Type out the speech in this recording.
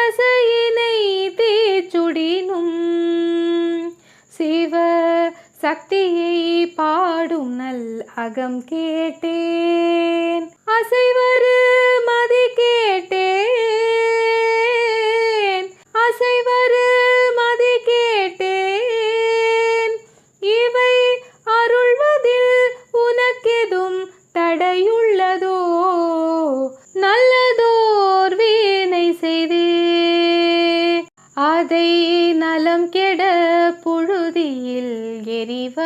தசையினை தீச்சுடினும் சிவ சக்தியை பாடும் நல் அகம் கேட்டேன். அசைவரு மதி கேட்டேன், அசைவரு மதி கேட்டேன். இவை அருள்வதில் உனக்கெதும் தடையுள்ளதோ? நல்லதோர் வீணை செய்தே அதை நலம் கெட புழுதியில் எரிவ